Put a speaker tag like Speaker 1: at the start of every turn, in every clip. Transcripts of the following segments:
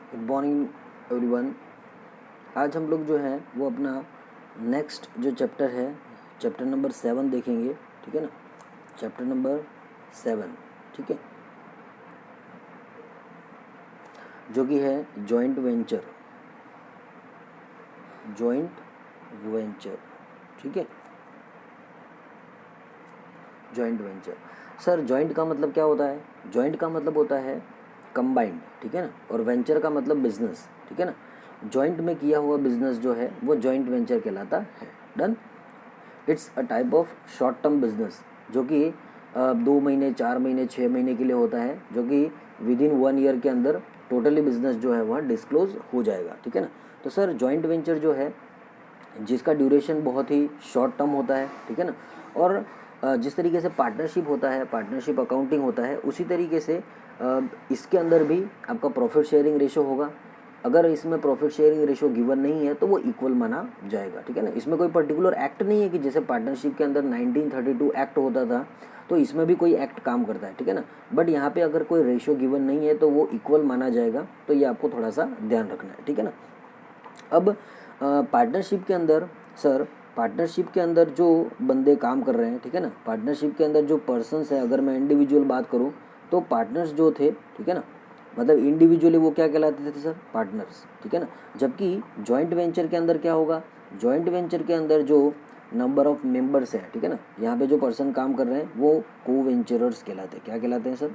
Speaker 1: Good morning everyone. आज हम लोग जो है वो अपना नेक्स्ट जो चैप्टर है, चैप्टर नंबर 7 देखेंगे। ठीक है ना, चैप्टर नंबर 7, ठीक है, जो कि है जॉइंट वेंचर। जॉइंट वेंचर, ठीक है, जॉइंट वेंचर। सर जॉइंट का मतलब क्या होता है? जॉइंट का मतलब होता है कंबाइंड, ठीक है ना, और वेंचर का मतलब बिजनेस, ठीक है ना। जॉइंट में किया हुआ बिजनेस जो है वो जॉइंट वेंचर कहलाता है। Done. It's a type of short term business जो कि 2 महीने, 4 महीने, 6 महीने के लिए होता है, जो कि विद इन 1 ईयर के अंदर टोटली बिजनेस जो है वह डिस्क्लोज हो जाएगा। ठीक है ना। तो सर जॉइंट वेंचर जो है जिसका ड्यूरेशन बहुत ही शॉर्ट टर्म होता है, ठीक है ना, और जिस तरीके से पार्टनरशिप होता है, पार्टनरशिप अकाउंटिंग होता है, उसी तरीके से इसके अंदर भी आपका प्रॉफिट शेयरिंग रेशो होगा। अगर इसमें प्रॉफिट शेयरिंग रेशो गिवन नहीं है तो वो इक्वल माना जाएगा। ठीक है ना। इसमें कोई पर्टिकुलर एक्ट नहीं है कि जैसे पार्टनरशिप के अंदर 1932 एक्ट होता था तो इसमें भी कोई एक्ट काम करता है। ठीक है ना। बट यहाँ पे अगर कोई रेशो गिवन नहीं है तो वो इक्वल माना जाएगा, तो ये आपको थोड़ा सा ध्यान रखना है। ठीक है ना। अब पार्टनरशिप के अंदर सर, पार्टनरशिप के अंदर जो बंदे काम कर रहे हैं, ठीक है ना, पार्टनरशिप के अंदर जो पर्सन्स है, अगर मैं इंडिविजुअल बात करूं तो पार्टनर्स जो थे, ठीक है ना, मतलब इंडिविजुअली वो क्या कहलाते थे सर? पार्टनर्स, ठीक है ना। जबकि जॉइंट वेंचर के अंदर क्या होगा? जॉइंट वेंचर के अंदर जो नंबर ऑफ मेंबर्स है, ठीक है ना, यहाँ पे जो पर्सन काम कर रहे हैं वो को वेंचरर्स कहलाते हैं। क्या कहलाते हैं सर?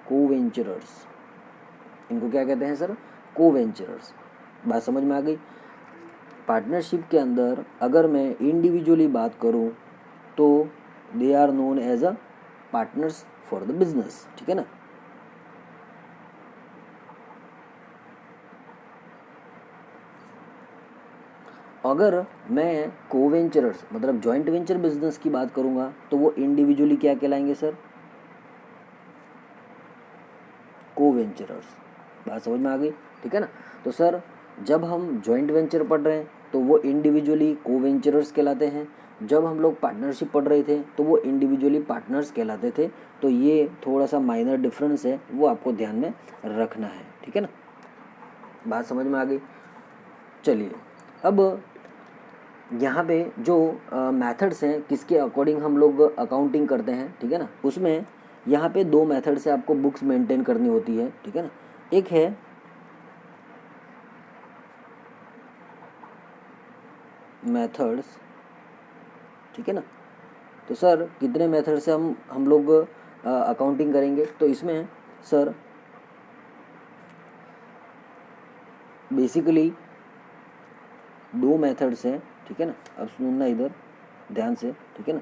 Speaker 1: को वेंचरर्स। इनको क्या कहते हैं सर? को वेंचरर्स। बात समझ में आ गई? पार्टनरशिप के अंदर अगर मैं इंडिविजुअली बात करूं तो they are known as a partners for the business. ठीक है ना। अगर मैं को-वेंचरर्स मतलब जॉइंट वेंचर बिजनेस की बात करूंगा तो वो इंडिविजुअली क्या कहलाएंगे सर? को-वेंचरर्स। बात समझ में आ गई? ठीक है ना। तो सर जब हम जॉइंट वेंचर पढ़ रहे हैं तो वो इंडिविजुअली को-वेंचरर्स कहलाते हैं। जब हम लोग पार्टनरशिप पढ़ रहे थे तो वो इंडिविजुअली पार्टनर्स कहलाते थे। तो ये थोड़ा सा माइनर डिफरेंस है, वो आपको ध्यान में रखना है। ठीक है ना। बात समझ में आ गई? चलिए, अब यहाँ पे जो मेथड्स हैं किसके अकॉर्डिंग हम लोग अकाउंटिंग करते हैं, ठीक है ना, उसमें यहाँ पे 2 मेथड से आपको बुक्स मेंटेन करनी होती है। ठीक है ना। एक है मेथड्स, ठीक है ना। तो सर कितने मेथड से हम लोग अकाउंटिंग करेंगे? तो इसमें सर बेसिकली 2 मेथड्स हैं। ठीक है ना। अब सुनना इधर ध्यान से, ठीक है ना।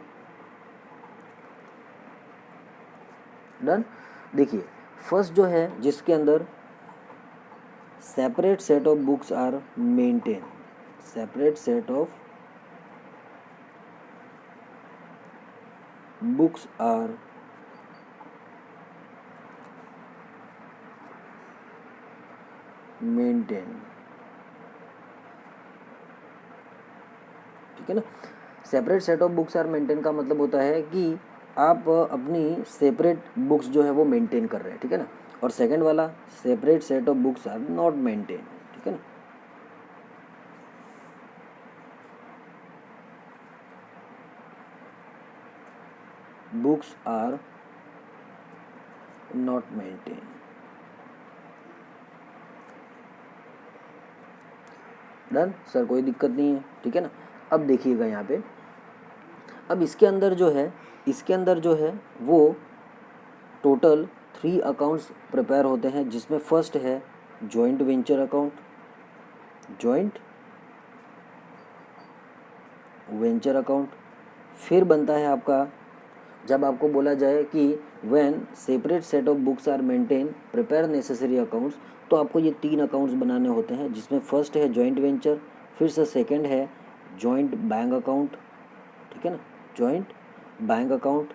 Speaker 1: डन। देखिए, फर्स्ट जो है जिसके अंदर separate set of books are maintain, separate set of books are maintain, ठीक है ना। Separate set of books are maintain का मतलब होता है कि आप अपनी सेपरेट बुक्स जो है वो मेंटेन कर रहे हैं। ठीक है ना। और सेकंड वाला separate set of books are not maintain. ठीक है ना। Books are not maintain. Done sir, कोई दिक्कत नहीं है। ठीक है ना। अब देखिएगा यहाँ पे, अब इसके अंदर जो है, इसके अंदर जो है वो टोटल 3 अकाउंट्स प्रिपेयर होते हैं, जिसमें फर्स्ट है joint venture account, joint venture account. फिर बनता है आपका, जब आपको बोला जाए कि when separate set of books are maintain prepare necessary accounts, तो आपको ये 3 अकाउंट्स बनाने होते हैं, जिसमें फर्स्ट है जॉइंट वेंचर, फिर से सेकंड है जॉइंट बैंक अकाउंट, ठीक है ना, जॉइंट बैंक अकाउंट,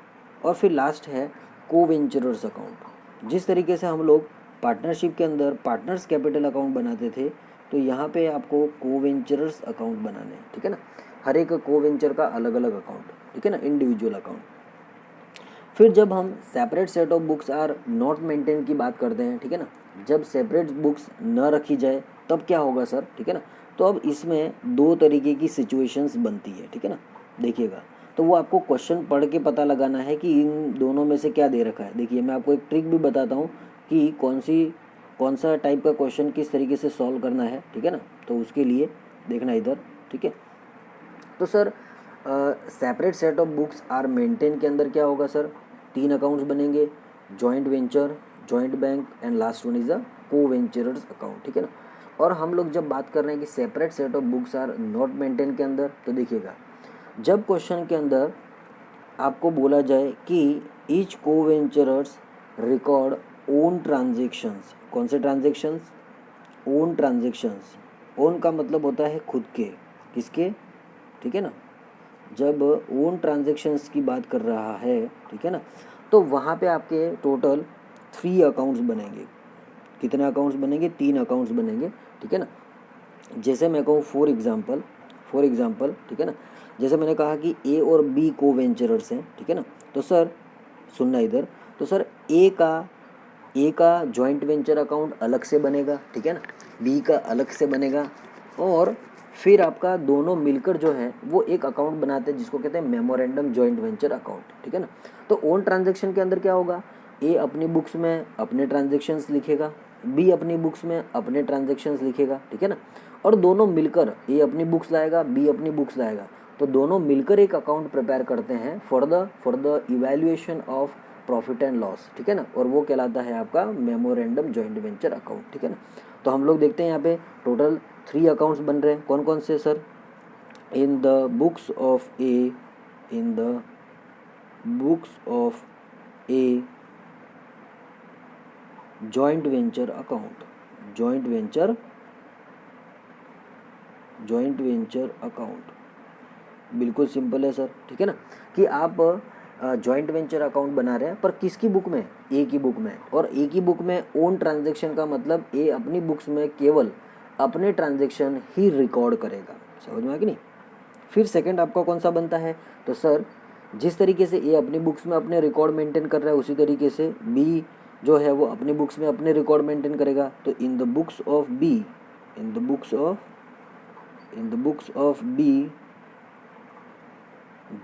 Speaker 1: और फिर लास्ट है को वेंचरर्स अकाउंट। जिस तरीके से हम लोग पार्टनरशिप के अंदर पार्टनर्स कैपिटल अकाउंट बनाते थे, तो यहाँ पे आपको को वेंचरर्स अकाउंट बनाने हैं। ठीक है ना। हर एक को वेंचर का अलग अलग अकाउंट, ठीक है ना, इंडिविजुअल अकाउंट। फिर जब हम separate set of books are not maintain की बात करते हैं, ठीक है ना, जब सेपरेट बुक्स न रखी जाए तब क्या होगा सर, ठीक है ना। तो अब इसमें दो तरीके की सिचुएशंस बनती है, ठीक है ना, देखिएगा। तो वो आपको क्वेश्चन पढ़ के पता लगाना है कि इन दोनों में से क्या दे रखा है। देखिए मैं आपको एक ट्रिक भी बताता हूँ कि कौन सा टाइप का क्वेश्चन किस तरीके से सॉल्व करना है, ठीक है ना। तो उसके लिए देखना इधर, ठीक है। तो sir separate set of books are maintain के अंदर क्या होगा सर, 3 अकाउंट्स बनेंगे, joint venture, joint bank and last one is a coventurers account, ठीक है ना। और हम लोग जब बात कर रहे हैं कि separate set of books are not maintain के अंदर, तो देखिएगा जब क्वेश्चन के अंदर आपको बोला जाए कि ईच को वेंचरर्स रिकॉर्ड ओन ट्रांजेक्शन्स, कौन से ट्रांजेक्शन्स, ओन ट्रांजेक्शन्स, ओन का मतलब होता है खुद के, किसके, ठीक है ना। जब ओन ट्रांजेक्शन्स की बात कर रहा है, ठीक है ना, तो वहाँ पे आपके टोटल 3 अकाउंट्स बनेंगे। कितने अकाउंट्स बनेंगे, 3 अकाउंट्स बनेंगे, ठीक है ना। जैसे मैं कहूँ फॉर एग्जाम्पल, ठीक है ना, जैसे मैंने कहा कि ए और बी को वेंचरर्स हैं, ठीक है ना। तो सर सुनना इधर, तो सर ए का जॉइंट वेंचर अकाउंट अलग से बनेगा, ठीक है ना, बी का अलग से बनेगा, और फिर आपका दोनों मिलकर जो है वो एक अकाउंट बनाते हैं जिसको कहते हैं मेमोरेंडम जॉइंट वेंचर अकाउंट, ठीक है ना। तो ओन ट्रांजेक्शन के अंदर क्या होगा, ए अपनी बुक्स में अपने ट्रांजेक्शन्स लिखेगा, बी अपनी बुक्स में अपने ट्रांजेक्शन्स लिखेगा, ठीक है ना। और दोनों मिलकर, ए अपनी बुक्स लाएगा, बी अपनी बुक्स लाएगा, तो दोनों मिलकर एक अकाउंट प्रिपेयर करते हैं for the evaluation of profit and loss, ठीक है ना। और वो कहलाता है आपका मेमोरेंडम जॉइंट वेंचर अकाउंट, ठीक है ना। तो हम लोग देखते हैं यहाँ पे टोटल 3 अकाउंट्स बन रहे हैं, कौन कौन से sir, in the books of A, in the books of a joint venture account, joint venture account, बिल्कुल सिंपल है सर, ठीक है ना, कि आप जॉइंट वेंचर अकाउंट बना रहे हैं पर किसकी बुक में, ए की बुक में। और ए की बुक में ओन ट्रांजैक्शन का मतलब ए अपनी बुक्स में केवल अपने ट्रांजैक्शन ही रिकॉर्ड करेगा, समझ में आया कि नहीं। फिर सेकंड आपका कौन सा बनता है, तो सर जिस तरीके से ए अपनी बुक्स में अपने रिकॉर्ड मेंटेन कर रहा है उसी तरीके से बी जो है वो अपनी बुक्स में अपने रिकॉर्ड मेंटेन करेगा। तो in the books of B, in the books of B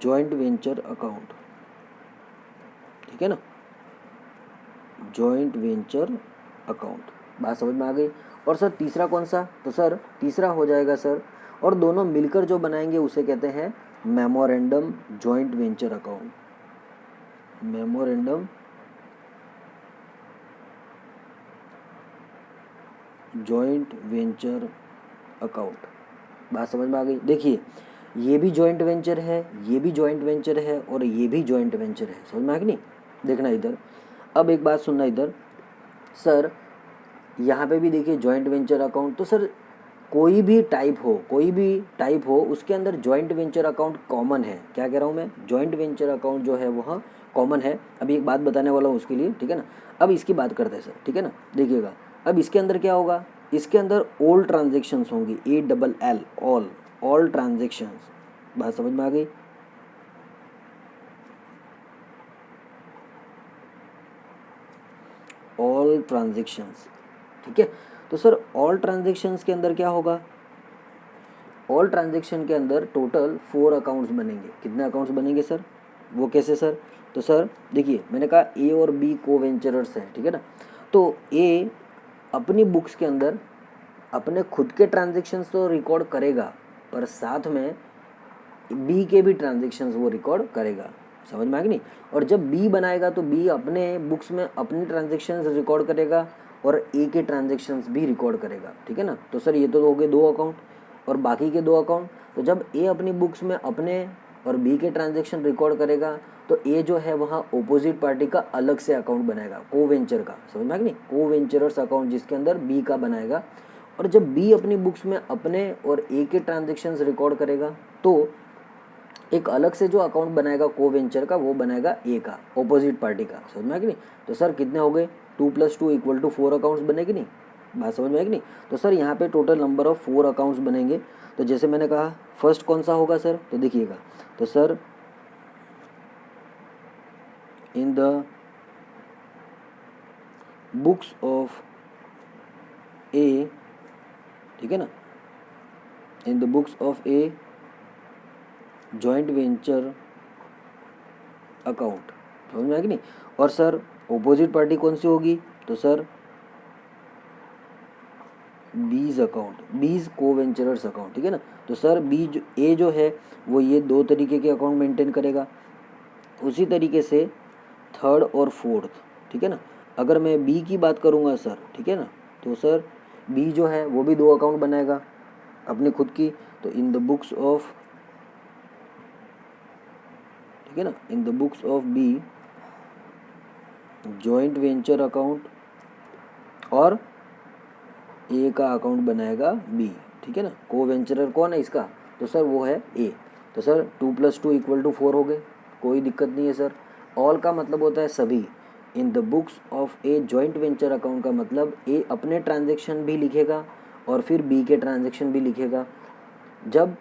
Speaker 1: joint venture account, ठीक है ना, जॉइंट वेंचर अकाउंट, बात समझ में आ गई। और सर तीसरा कौन सा, तो सर तीसरा हो जाएगा सर, और दोनों मिलकर जो बनाएंगे उसे कहते हैं memorandum joint venture account, memorandum joint venture account, बात समझ में आ गई। देखिए ये भी जॉइंट वेंचर है, ये भी जॉइंट वेंचर है, और ये भी जॉइंट वेंचर है, समझ में आ गई नहीं। देखना इधर, अब एक बात सुनना इधर, सर यहाँ पे भी देखिए जॉइंट वेंचर अकाउंट, तो सर कोई भी टाइप हो उसके अंदर जॉइंट वेंचर अकाउंट कॉमन है। क्या कह रहा हूँ मैं, जॉइंट वेंचर अकाउंट जो है वह कॉमन है। अभी एक बात बताने वाला हूँ उसके लिए, ठीक है ना। अब इसकी बात करते हैं सर, ठीक है ना। देखिएगा अब इसके अंदर क्या होगा, इसके अंदर ऑल ट्रांजेक्शन्स होंगी, ALL, ऑल ट्रांजेक्शन्स, बात समझ में आ गई। ऑल ट्रांजेक्शन्स, ठीक है। तो सर ऑल ट्रांजेक्शन्स के अंदर क्या होगा, ऑल ट्रांजेक्शन के अंदर टोटल 4 अकाउंट्स बनेंगे। कितने अकाउंट्स बनेंगे सर, वो कैसे सर, तो सर देखिए मैंने कहा ए और बी को वेंचरर्स हैं, ठीक है ना। तो ए अपनी बुक्स के अंदर अपने खुद के ट्रांजेक्शन्स तो रिकॉर्ड करेगा, पर साथ में बी के भी ट्रांजेक्शन्स वो रिकॉर्ड करेगा, समझ में आ गई नहीं। और जब बी बनाएगा तो बी अपने बुक्स में अपने ट्रांजेक्शन्स रिकॉर्ड करेगा और ए के ट्रांजेक्शन्स भी रिकॉर्ड करेगा, ठीक है ना। तो सर ये तो हो गए 2 अकाउंट, और बाकी के 2 अकाउंट, तो जब ए अपनी बुक्स में अपने और बी के ट्रांजेक्शन रिकॉर्ड करेगा तो ए जो है वहाँ ऑपोजिट पार्टी का अलग से अकाउंट बनाएगा, को वेंचर का, समझ में आ गई नहीं, को वेंचरर्स अकाउंट जिसके अंदर बी का बनाएगा। और जब बी अपनी बुक्स में अपने और ए के ट्रांजेक्शन्स रिकॉर्ड करेगा तो एक अलग से जो अकाउंट बनाएगा को वेंचर का, वो बनाएगा ए का, ऑपोजिट पार्टी का, समझ में आ गई नहीं। तो सर कितने हो गए, 2 + 2 = 4 अकाउंट्स बनेगी नहीं, बात समझ में आएगी नहीं। तो सर यहाँ पे टोटल नंबर ऑफ 4 अकाउंट्स बनेंगे। तो जैसे मैंने कहा फर्स्ट कौन सा होगा सर, तो देखिएगा, तो sir in the books of a, ठीक है ना, in the books of a joint venture account, समझ में आया कि नहीं। और सर ऑपोजिट पार्टी कौन सी होगी, तो सर बीज अकाउंट, बीज को वेंचरर्स अकाउंट, ठीक है ना। तो सर बी ए जो है वो ये दो तरीके के अकाउंट मेंटेन करेगा, उसी तरीके से थर्ड और फोर्थ, ठीक है ना। अगर मैं बी की बात करूँगा सर, ठीक है ना, तो सर बी जो है वो भी दो अकाउंट बनाएगा अपनी खुद की, तो इन द बुक्स ऑफ, ठीक है ना, in the books of B joint venture account, और ए का अकाउंट बनाएगा बी, ठीक है ना। को वेंचरर कौन है इसका, तो सर वो है ए। तो सर 2 + 2 = 4 हो गए, कोई दिक्कत नहीं है सर। ऑल का मतलब होता है सभी, इन the books of a joint venture account का मतलब ए अपने ट्रांजेक्शन भी लिखेगा और फिर बी के ट्रांजेक्शन भी लिखेगा। जब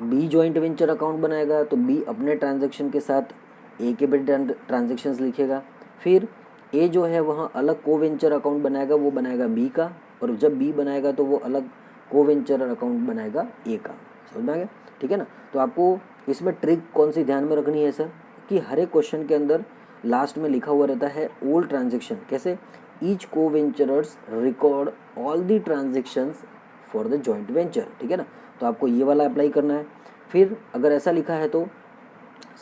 Speaker 1: बी जॉइंट वेंचर अकाउंट बनाएगा तो बी अपने ट्रांजेक्शन के साथ ए के भी ट्रांजेक्शन्स लिखेगा, फिर ए जो है वहाँ अलग को वेंचर अकाउंट बनाएगा, वो बनाएगा बी का, और जब बी बनाएगा तो वो अलग को वेंचर अकाउंट बनाएगा ए का, समझ में आ गया, ठीक है ना। तो आपको इसमें ट्रिक कौन सी ध्यान में रखनी है सर, कि हर एक क्वेश्चन के अंदर लास्ट में लिखा हुआ रहता है ऑल ट्रांजेक्शन, कैसे, ईच को venturers record all the transactions for the joint venture, ठीक है ना। तो आपको ये वाला अप्लाई करना है। फिर अगर ऐसा लिखा है तो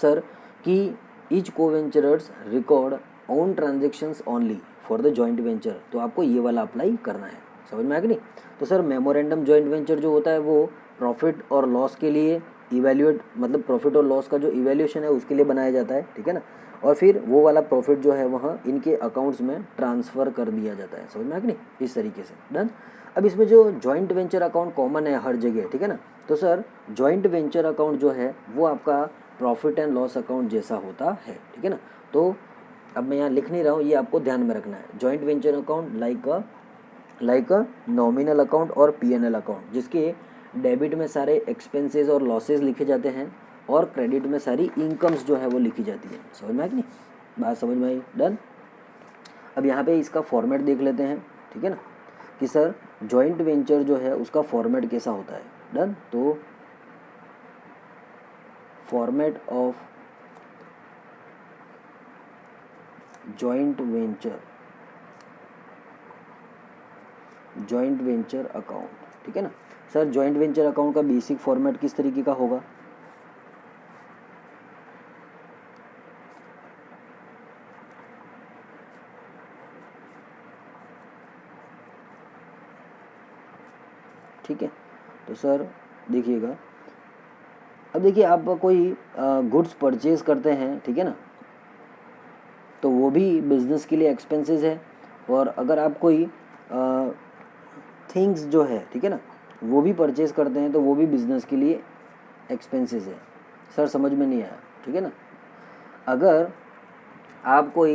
Speaker 1: सर कि ईच को venturers record own transactions only for the joint venture, तो आपको ये वाला अप्लाई करना है, समझ में आया कि नहीं। तो सर मेमोरेंडम जॉइंट वेंचर जो होता है वो प्रॉफिट और लॉस के लिए इवैल्यूएट, मतलब प्रॉफिट और लॉस का जो इवैल्यूएशन है उसके लिए बनाया जाता है, ठीक है ना। और फिर वो वाला प्रॉफिट जो है वहाँ इनके अकाउंट्स में ट्रांसफ़र कर दिया जाता है, समझ में आया कि नहीं, इस तरीके से, डन। अब इसमें जो जॉइंट वेंचर अकाउंट कॉमन है हर जगह, ठीक है ना, तो सर जॉइंट वेंचर अकाउंट जो है वो आपका प्रॉफिट एंड लॉस अकाउंट जैसा होता है, ठीक है ना। तो अब मैं यहाँ लिख नहीं रहा हूँ, ये आपको ध्यान में रखना है। Joint venture account like a nominal account और पीएनएल अकाउंट, जिसके डेबिट में सारे एक्सपेंसेस और लॉसेज लिखे जाते हैं और क्रेडिट में सारी इनकम्स जो है वो लिखी जाती है, समझ में आया कि नहीं, बात समझ में आई, डन। अब यहाँ पे इसका फॉर्मेट देख लेते हैं, ठीक है ना, कि सर जॉइंट वेंचर जो है उसका फॉर्मेट कैसा होता है, डन। तो format of joint venture account, ठीक है ना। सर जॉइंट वेंचर अकाउंट का बेसिक फॉर्मेट किस तरीके का होगा, ठीक है। तो सर देखिएगा, अब देखिए आप कोई गुड्स परचेज करते हैं, ठीक है ना, तो वो भी बिजनेस के लिए एक्सपेंसेस है, और अगर आप कोई थिंग्स जो है, ठीक है ना, वो भी परचेज करते हैं तो वो भी बिजनेस के लिए एक्सपेंसेस है। सर समझ में नहीं आया, ठीक है ना। अगर आप कोई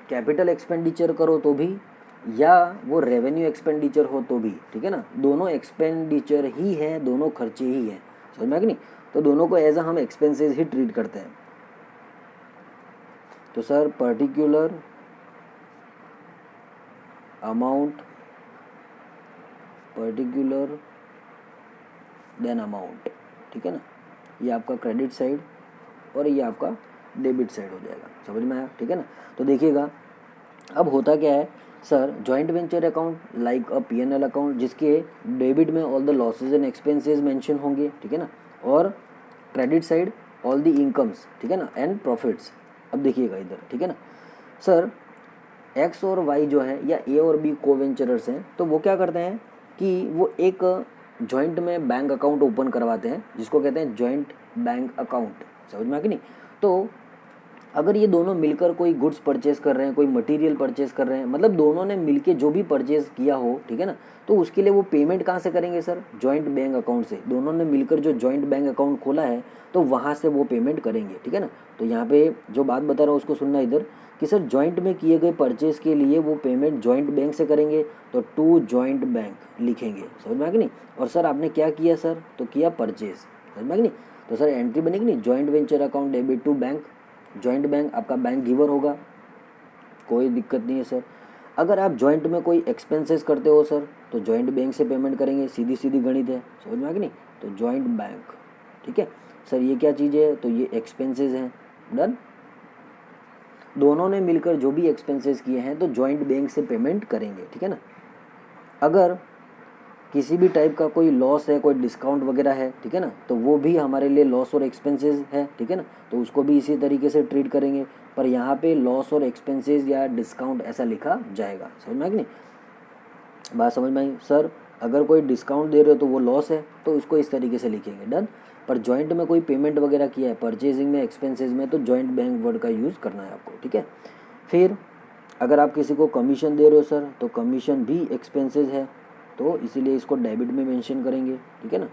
Speaker 1: कैपिटल एक्सपेंडिचर करो तो भी, या वो रेवेन्यू एक्सपेंडिचर हो तो भी, ठीक है ना, दोनों एक्सपेंडिचर ही है, दोनों खर्चे ही हैं, समझ में आ कि नहीं। तो दोनों को एज अ हम एक्सपेंसेस ही ट्रीट करते हैं। तो sir particular amount, particular then amount, ठीक है ना, ये आपका क्रेडिट साइड और ये आपका डेबिट साइड हो जाएगा, समझ में आया, ठीक है ना। तो देखिएगा अब होता क्या है sir, joint venture account like अ पीएनएल अकाउंट, जिसके डेबिट में all the losses and expenses mention होंगे, ठीक है ना, और credit side all the incomes, ठीक है ना, एंड प्रॉफिट्स। अब देखिएगा इधर, ठीक है ना, सर एक्स और वाई जो है या ए और बी को वेंचरर्स हैं, तो वो क्या करते हैं कि वो एक जॉइंट में बैंक अकाउंट ओपन करवाते हैं, जिसको कहते हैं जॉइंट बैंक अकाउंट, समझ में आ कि नहीं। तो अगर ये दोनों मिलकर कोई गुड्स परचेज कर रहे हैं, कोई मटेरियल परचेज कर रहे हैं, मतलब दोनों ने मिलके जो भी परचेज किया हो, ठीक है ना, तो उसके लिए वो पेमेंट कहाँ से करेंगे सर, जॉइंट बैंक अकाउंट से। दोनों ने मिलकर जो जॉइंट बैंक अकाउंट खोला है तो वहाँ से वो पेमेंट करेंगे, ठीक है ना। तो यहाँ पे जो बात बता रहा हूँ उसको सुनना इधर, कि सर जॉइंट में किए गए परचेज के लिए वो पेमेंट जॉइंट बैंक से करेंगे, तो टू जॉइंट बैंक लिखेंगे, समझ में आ कि नहीं। और सर आपने क्या किया सर, तो किया परचेज, समझ में आ कि नहीं। तो सर एंट्री बनेगी नहीं, joint venture account debit to bank, joint bank आपका बैंक गिवर होगा, कोई दिक्कत नहीं है सर। अगर आप जॉइंट में कोई एक्सपेंसेस करते हो सर, तो जॉइंट बैंक से पेमेंट करेंगे, सीधी सीधी गणित है, समझ में आ गई नहीं। तो जॉइंट बैंक, ठीक है सर, ये क्या चीज़ है, तो ये एक्सपेंसेस हैं, डन। दोनों ने मिलकर जो भी एक्सपेंसेस किए हैं तो जॉइंट बैंक से पेमेंट करेंगे, ठीक है ना। अगर किसी भी टाइप का कोई लॉस है, कोई डिस्काउंट वगैरह है, ठीक है ना, तो वो भी हमारे लिए लॉस और एक्सपेंसेस है, ठीक है ना, तो उसको भी इसी तरीके से ट्रीट करेंगे। पर यहाँ पे लॉस और एक्सपेंसेस या डिस्काउंट ऐसा लिखा जाएगा, समझ में आ गई नहीं, बात समझ में आई सर। अगर कोई डिस्काउंट दे रहे हो तो वो लॉस है, तो उसको इस तरीके से लिखेंगे, डन। पर जॉइंट में कोई पेमेंट वगैरह किया है, परचेजिंग में, एक्सपेंसेस में, तो जॉइंट बैंक वर्ड का यूज़ करना है आपको, ठीक है। फिर अगर आप किसी को कमीशन दे रहे हो सर, तो कमीशन भी एक्सपेंसेस है, तो इसीलिए इसको डेबिट में मेंशन करेंगे, ठीक है ना।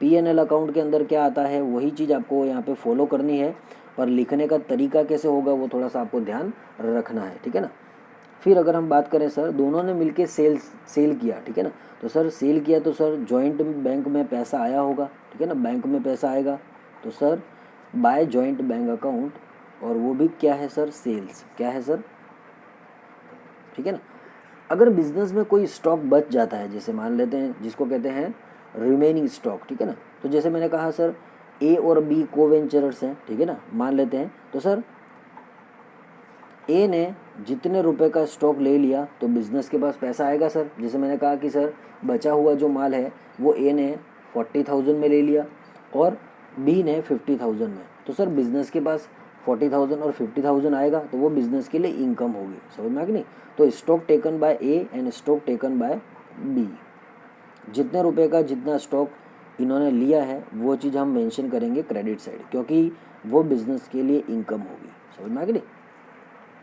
Speaker 1: P&L अकाउंट के अंदर क्या आता है वही चीज़ आपको यहाँ पे फॉलो करनी है, पर लिखने का तरीका कैसे होगा वो थोड़ा सा आपको ध्यान रखना है, ठीक है ना। फिर अगर हम बात करें सर, दोनों ने मिलके सेल किया, ठीक है ना, तो सर सेल किया तो सर जॉइंट बैंक में पैसा आया होगा, ठीक है ना, बैंक में पैसा आएगा, तो sir by joint bank account, और वो भी क्या है सर, सेल्स, क्या है सर, ठीक है ना। अगर बिजनेस में कोई स्टॉक बच जाता है, जैसे मान लेते हैं जिसको कहते हैं रिमेनिंग स्टॉक, ठीक है ना, तो जैसे मैंने कहा सर ए और बी को वेंचरर्स हैं, ठीक है ना, मान लेते हैं, तो सर ए ने जितने रुपए का स्टॉक ले लिया तो बिजनेस के पास पैसा आएगा सर। जैसे मैंने कहा कि सर बचा हुआ जो माल है वो ए ने 40,000 में ले लिया और बी ने 50,000 में, तो सर बिजनेस के पास 40,000 और 50,000 आएगा, तो वो बिजनेस के लिए इनकम होगी, समझ में आ गई नहीं। तो stock taken by A and stock taken by B, जितने रुपए का जितना स्टॉक इन्होंने लिया है वो चीज़ हम मेंशन करेंगे क्रेडिट साइड, क्योंकि वो बिजनेस के लिए इनकम होगी, समझ में आ गई नहीं,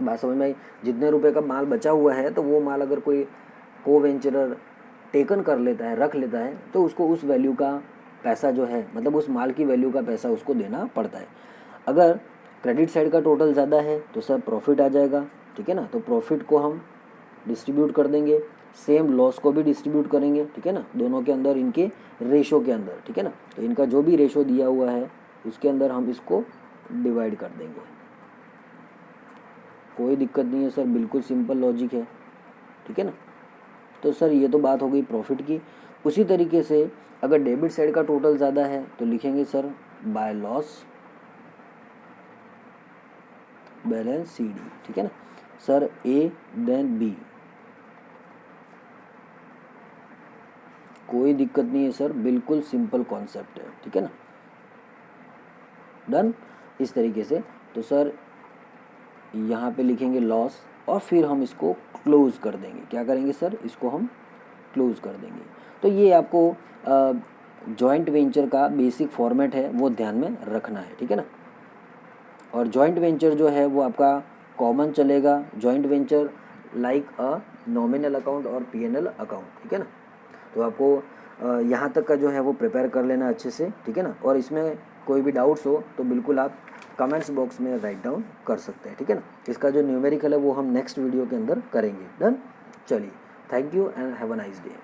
Speaker 1: बात समझ में आई। जितने रुपए का माल बचा हुआ है तो वो माल अगर कोई को वेंचरर टेकन कर लेता है, रख लेता है, तो उसको उस वैल्यू का पैसा जो है, मतलब उस माल की वैल्यू का पैसा उसको देना पड़ता है। अगर क्रेडिट साइड का टोटल ज़्यादा है तो सर प्रॉफिट आ जाएगा, ठीक है ना, तो प्रॉफिट को हम डिस्ट्रीब्यूट कर देंगे, सेम लॉस को भी डिस्ट्रीब्यूट करेंगे, ठीक है ना, दोनों के अंदर इनके रेशो के अंदर, ठीक है ना, तो इनका जो भी रेशो दिया हुआ है उसके अंदर हम इसको डिवाइड कर देंगे। कोई दिक्कत नहीं है सर, बिल्कुल सिंपल लॉजिक है, ठीक है ना। तो सर ये तो बात हो गई प्रॉफिट की। उसी तरीके से अगर डेबिट साइड का टोटल ज़्यादा है तो लिखेंगे sir by loss balance C D, ठीक है ना, सर ए देन बी, कोई दिक्कत नहीं है सर, बिल्कुल सिंपल कॉन्सेप्ट है, ठीक है ना, डन। इस तरीके से तो सर यहाँ पे लिखेंगे लॉस और फिर हम इसको क्लोज कर देंगे, क्या करेंगे सर, इसको हम क्लोज कर देंगे। तो ये आपको जॉइंट वेंचर का बेसिक फॉर्मेट है वो ध्यान में रखना है, ठीक है ना। और जॉइंट वेंचर जो है वो आपका कॉमन चलेगा, joint venture like a nominal account और P&L अकाउंट, ठीक है ना। तो आपको यहाँ तक का जो है वो प्रिपेयर कर लेना अच्छे से, ठीक है ना। और इसमें कोई भी डाउट्स हो तो बिल्कुल आप कमेंट्स बॉक्स में राइट डाउन कर सकते हैं, ठीक है ना। इसका जो न्यूमेरिकल है वो हम नेक्स्ट वीडियो के अंदर करेंगे, डन। चलिए, thank you and have a nice day.